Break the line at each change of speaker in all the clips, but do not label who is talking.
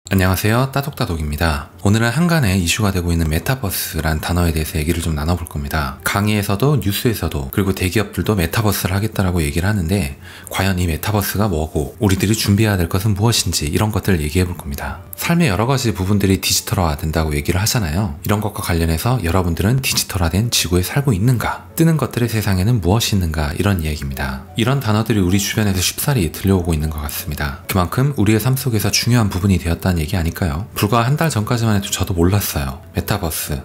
안녕하세요, 따독따독입니다. 오늘은 한간에 이슈가 되고 있는 메타버스란 단어에 대해서 얘기를 좀 나눠볼 겁니다. 강의에서도 뉴스에서도 그리고 대기업들도 메타버스를 하겠다라고 얘기를 하는데 과연 이 메타버스가 뭐고 우리들이 준비해야 될 것은 무엇인지 이런 것들을 얘기해 볼 겁니다. 삶의 여러 가지 부분들이 디지털화 된다고 얘기를 하잖아요. 이런 것과 관련해서 여러분들은 디지털화된 지구에 살고 있는가? 뜨는 것들의 세상에는 무엇이 있는가? 이런 이야기입니다. 이런 단어들이 우리 주변에서 쉽사리 들려오고 있는 것 같습니다. 그만큼 우리의 삶 속에서 중요한 부분이 되었다는 얘기 아닐까요? 불과 한 달 전까지만 해도 저도 몰랐어요. 메타버스.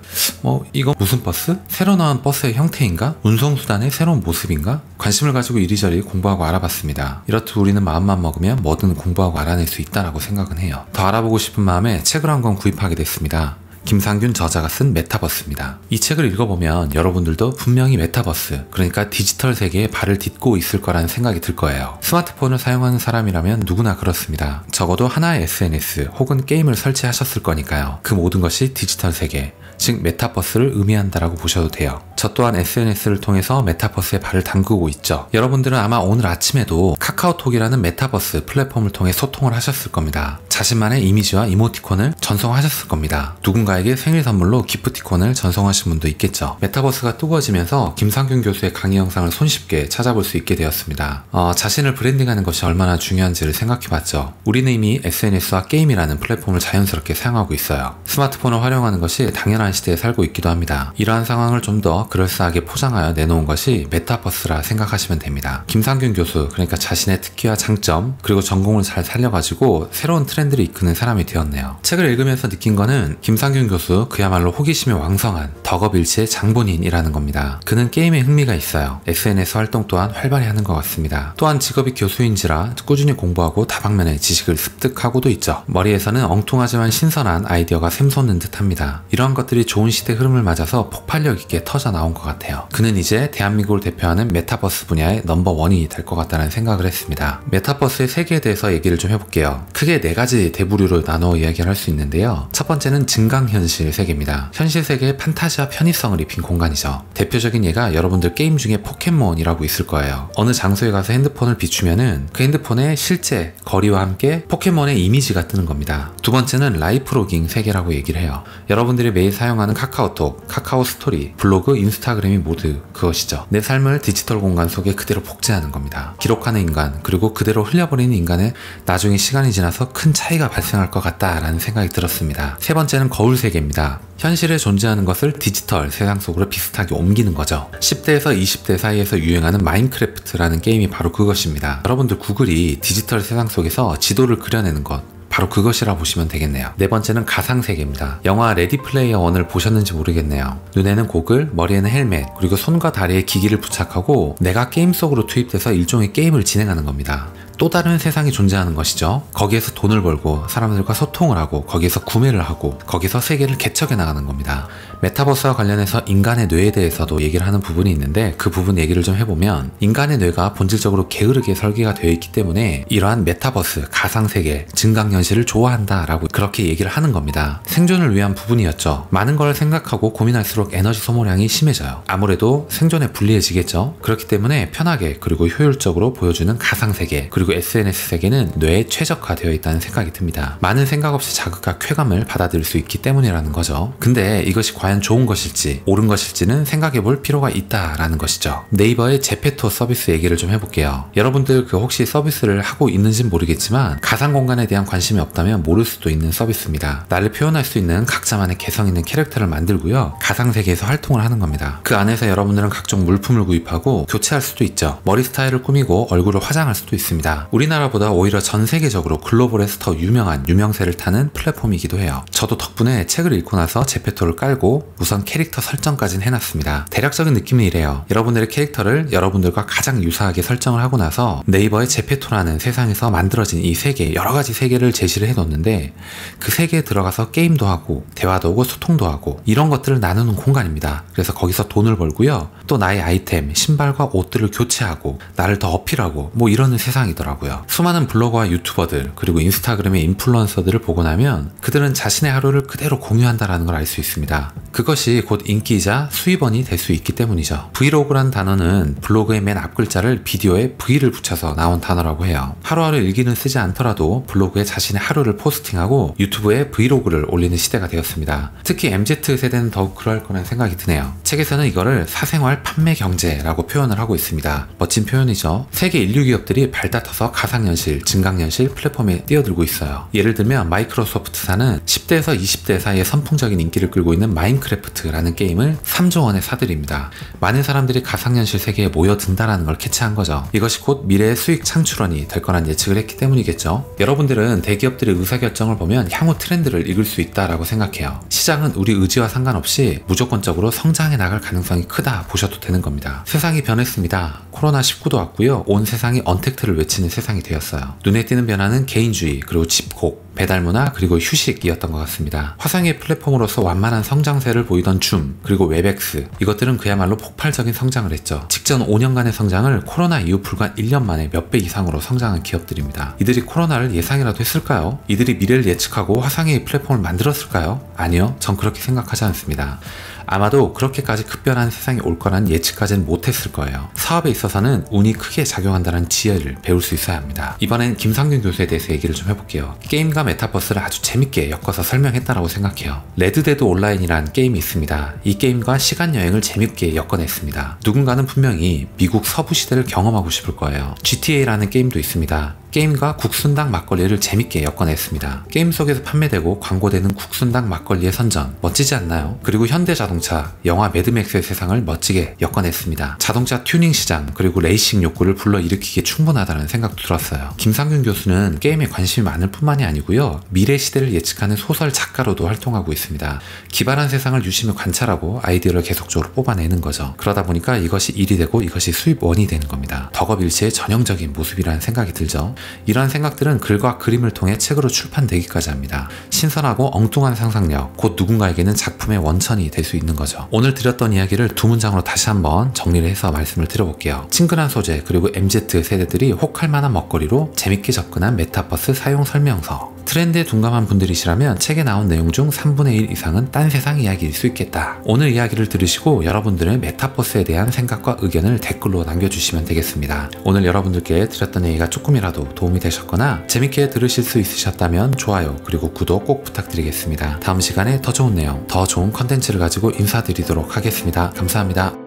이거 무슨 버스? 새로 나온 버스의 형태인가? 운송수단의 새로운 모습인가? 관심을 가지고 이리저리 공부하고 알아봤습니다. 이렇듯 우리는 마음만 먹으면 뭐든 공부하고 알아낼 수 있다라고 생각은 해요. 더 알아보고 싶은 마음에 책을 한 권 구입하게 됐습니다. 김상균 저자가 쓴 메타버스입니다. 이 책을 읽어보면 여러분들도 분명히 메타버스, 그러니까 디지털 세계에 발을 딛고 있을 거라는 생각이 들 거예요. 스마트폰을 사용하는 사람이라면 누구나 그렇습니다. 적어도 하나의 SNS 혹은 게임을 설치하셨을 거니까요. 그 모든 것이 디지털 세계, 즉 메타버스를 의미한다라고 보셔도 돼요. 저 또한 SNS를 통해서 메타버스에 발을 담그고 있죠. 여러분들은 아마 오늘 아침에도 카카오톡이라는 메타버스 플랫폼을 통해 소통을 하셨을 겁니다. 자신만의 이미지와 이모티콘을 전송하셨을 겁니다. 누군가에게 생일 선물로 기프티콘을 전송하신 분도 있겠죠. 메타버스가 뜨거워지면서 김상균 교수의 강의 영상을 손쉽게 찾아볼 수 있게 되었습니다. 자신을 브랜딩하는 것이 얼마나 중요한지를 생각해봤죠. 우리는 이미 SNS와 게임이라는 플랫폼을 자연스럽게 사용하고 있어요. 스마트폰을 활용하는 것이 당연한 시대에 살고 있기도 합니다. 이러한 상황을 좀 더 그럴싸하게 포장하여 내놓은 것이 메타버스라 생각하시면 됩니다. 김상균 교수, 그러니까 자신의 특기와 장점 그리고 전공을 잘 살려가지고 새로운 트렌드를 이끄는 사람이 되었네요. 책을 읽으면서 느낀 거는 김상균 교수 그야말로 호기심이 왕성한 덕업일치의 장본인이라는 겁니다. 그는 게임에 흥미가 있어요. SNS 활동 또한 활발히 하는 것 같습니다. 또한 직업이 교수인지라 꾸준히 공부하고 다방면의 지식을 습득하고도 있죠. 머리에서는 엉뚱하지만 신선한 아이디어가 샘솟는 듯합니다. 이러한 것들이 좋은 시대 흐름을 맞아서 폭발력 있게 터져 나온 것 같아요. 그는 이제 대한민국을 대표하는 메타버스 분야의 넘버원이 될 것 같다는 생각을 했습니다. 메타버스의 세계에 대해서 얘기를 좀 해볼게요. 크게 4가지 대부류로 나눠 이야기를 할 수 있는데요. 첫 번째는 증강현실 세계입니다. 현실 세계의 판타지와 편의성을 입힌 공간이죠. 대표적인 예가 여러분들 게임 중에 포켓몬이라고 있을 거예요. 어느 장소에 가서 핸드폰을 비추면은 그 핸드폰에 실제 거리와 함께 포켓몬의 이미지가 뜨는 겁니다. 두 번째는 라이프로깅 세계라고 얘기를 해요. 여러분들이 매일 사용하는 카카오톡, 카카오 스토리, 블로그, 인스타그램이 모두 그것이죠. 내 삶을 디지털 공간 속에 그대로 복제하는 겁니다. 기록하는 인간, 그리고 그대로 흘려버리는 인간은 나중에 시간이 지나서 큰 차이가 발생할 것 같다라는 생각이 들었습니다. 세 번째는 거울 세계입니다. 현실에 존재하는 것을 디지털 세상 속으로 비슷하게 옮기는 거죠. 10대에서 20대 사이에서 유행하는 마인크래프트라는 게임이 바로 그것입니다. 여러분들 구글이 디지털 세상 속에서 지도를 그려내는 것, 바로 그것이라 보시면 되겠네요. 네 번째는 가상세계입니다. 영화 레디 플레이어 1을 보셨는지 모르겠네요. 눈에는 고글, 머리에는 헬멧, 그리고 손과 다리에 기기를 부착하고 내가 게임 속으로 투입돼서 일종의 게임을 진행하는 겁니다. 또 다른 세상이 존재하는 것이죠. 거기에서 돈을 벌고 사람들과 소통을 하고 거기에서 구매를 하고 거기서 세계를 개척해 나가는 겁니다. 메타버스와 관련해서 인간의 뇌에 대해서도 얘기를 하는 부분이 있는데 그 부분 얘기를 좀 해보면 인간의 뇌가 본질적으로 게으르게 설계가 되어 있기 때문에 이러한 메타버스, 가상세계, 증강현실을 좋아한다라고 그렇게 얘기를 하는 겁니다. 생존을 위한 부분이었죠. 많은 걸 생각하고 고민할수록 에너지 소모량이 심해져요. 아무래도 생존에 불리해지겠죠. 그렇기 때문에 편하게 그리고 효율적으로 보여주는 가상세계 그리고 SNS 세계는 뇌에 최적화되어 있다는 생각이 듭니다. 많은 생각 없이 자극과 쾌감을 받아들일 수 있기 때문이라는 거죠. 근데 이것이 과연 좋은 것일지 옳은 것일지는 생각해 볼 필요가 있다라는 것이죠. 네이버의 제페토 서비스 얘기를 좀 해볼게요. 여러분들 혹시 서비스를 하고 있는지는 모르겠지만 가상 공간에 대한 관심이 없다면 모를 수도 있는 서비스입니다. 나를 표현할 수 있는 각자만의 개성 있는 캐릭터를 만들고요. 가상 세계에서 활동을 하는 겁니다. 그 안에서 여러분들은 각종 물품을 구입하고 교체할 수도 있죠. 머리 스타일을 꾸미고 얼굴을 화장할 수도 있습니다. 우리나라보다 오히려 전 세계적으로 글로벌에서 더 유명한 유명세를 타는 플랫폼이기도 해요. 저도 덕분에 책을 읽고 나서 제페토를 깔고 우선 캐릭터 설정까지는 해놨습니다. 대략적인 느낌은 이래요. 여러분들의 캐릭터를 여러분들과 가장 유사하게 설정을 하고 나서 네이버의 제페토라는 세상에서 만들어진 이 세계, 여러가지 세계를 제시를 해놓는데 그 세계에 들어가서 게임도 하고 대화도 하고 소통도 하고 이런 것들을 나누는 공간입니다. 그래서 거기서 돈을 벌고요. 또 나의 아이템, 신발과 옷들을 교체하고 나를 더 어필하고 뭐 이러는 세상이더라고요. 수많은 블로거와 유튜버들 그리고 인스타그램의 인플루언서들을 보고 나면 그들은 자신의 하루를 그대로 공유한다는 걸 알 수 있습니다. 그것이 곧 인기이자 수입원이 될 수 있기 때문이죠. 브이로그란 단어는 블로그의 맨 앞 글자를 비디오에 V를 붙여서 나온 단어라고 해요. 하루하루 일기는 쓰지 않더라도 블로그에 자신의 하루를 포스팅하고 유튜브에 브이로그를 올리는 시대가 되었습니다. 특히 MZ세대는 더욱 그럴 거란 생각이 드네요. 책에서는 이거를 사생활 판매 경제라고 표현을 하고 있습니다. 멋진 표현이죠. 세계 인류 기업들이 발다퉈서 가상현실, 증강현실 플랫폼에 뛰어들고 있어요. 예를 들면 마이크로소프트사는 10대에서 20대 사이에 선풍적인 인기를 끌고 있는 마인크래프트라는 게임을 3조 원에 사들입니다. 많은 사람들이 가상현실 세계에 모여든다라는 걸 캐치한 거죠. 이것이 곧 미래의 수익 창출원이 될 거란 예측을 했기 때문이겠죠. 여러분들은 대기업들의 의사결정을 보면 향후 트렌드를 읽을 수 있다라고 생각해요. 시장은 우리 의지와 상관없이 무조건적으로 성장해 나갈 가능성이 크다 보셔도 되는 겁니다. 세상이 변했습니다. 코로나19도 왔고요. 온 세상이 언택트를 외치는 세상이 되었어요. 눈에 띄는 변화는 개인주의, 그리고 집콕, 배달문화, 그리고 휴식이었던 것 같습니다. 화상의 플랫폼으로서 완만한 성장세를 보이던 줌, 그리고 웹엑스, 이것들은 그야말로 폭발적인 성장을 했죠. 직전 5년간의 성장을 코로나 이후 불과 1년 만에 몇 배 이상으로 성장한 기업들입니다. 이들이 코로나를 예상이라도 했을까요? 이들이 미래를 예측하고 화상의 플랫폼을 만들었을까요? 아니요, 전 그렇게 생각하지 않습니다. 아마도 그렇게까지 급변한 세상이 올 거란 예측까지는 못했을 거예요. 사업에 있어서는 운이 크게 작용한다는 지혜를 배울 수 있어야 합니다. 이번엔 김상균 교수에 대해서 얘기를 좀 해볼게요. 게임과 메타버스를 아주 재밌게 엮어서 설명했다라고 생각해요. 레드데드 온라인이란 게임이 있습니다. 이 게임과 시간여행을 재밌게 엮어냈습니다. 누군가는 분명히 미국 서부 시대를 경험하고 싶을 거예요. GTA라는 게임도 있습니다. 게임과 국순당 막걸리를 재밌게 엮어냈습니다. 게임 속에서 판매되고 광고되는 국순당 막걸리의 선전, 멋지지 않나요? 그리고 현대자동차, 영화 매드맥스의 세상을 멋지게 엮어냈습니다. 자동차 튜닝 시장, 그리고 레이싱 욕구를 불러일으키기에 충분하다는 생각도 들었어요. 김상균 교수는 게임에 관심이 많을 뿐만이 아니고요, 미래 시대를 예측하는 소설 작가로도 활동하고 있습니다. 기발한 세상을 유심히 관찰하고 아이디어를 계속적으로 뽑아내는 거죠. 그러다 보니까 이것이 일이 되고 이것이 수입원이 되는 겁니다. 덕업일치의 전형적인 모습이라는 생각이 들죠. 이러한 생각들은 글과 그림을 통해 책으로 출판되기까지 합니다. 신선하고 엉뚱한 상상력, 곧 누군가에게는 작품의 원천이 될 수 있는 거죠. 오늘 드렸던 이야기를 두 문장으로 다시 한번 정리를 해서 말씀을 드려볼게요. 친근한 소재, 그리고 MZ 세대들이 혹할 만한 먹거리로 재밌게 접근한 메타버스 사용 설명서. 트렌드에 둔감한 분들이시라면 책에 나온 내용 중 3분의 1 이상은 딴 세상 이야기일 수 있겠다. 오늘 이야기를 들으시고 여러분들의 메타버스에 대한 생각과 의견을 댓글로 남겨주시면 되겠습니다. 오늘 여러분들께 드렸던 얘기가 조금이라도 도움이 되셨거나 재밌게 들으실 수 있으셨다면 좋아요, 그리고 구독 꼭 부탁드리겠습니다. 다음 시간에 더 좋은 내용, 더 좋은 컨텐츠를 가지고 인사드리도록 하겠습니다. 감사합니다.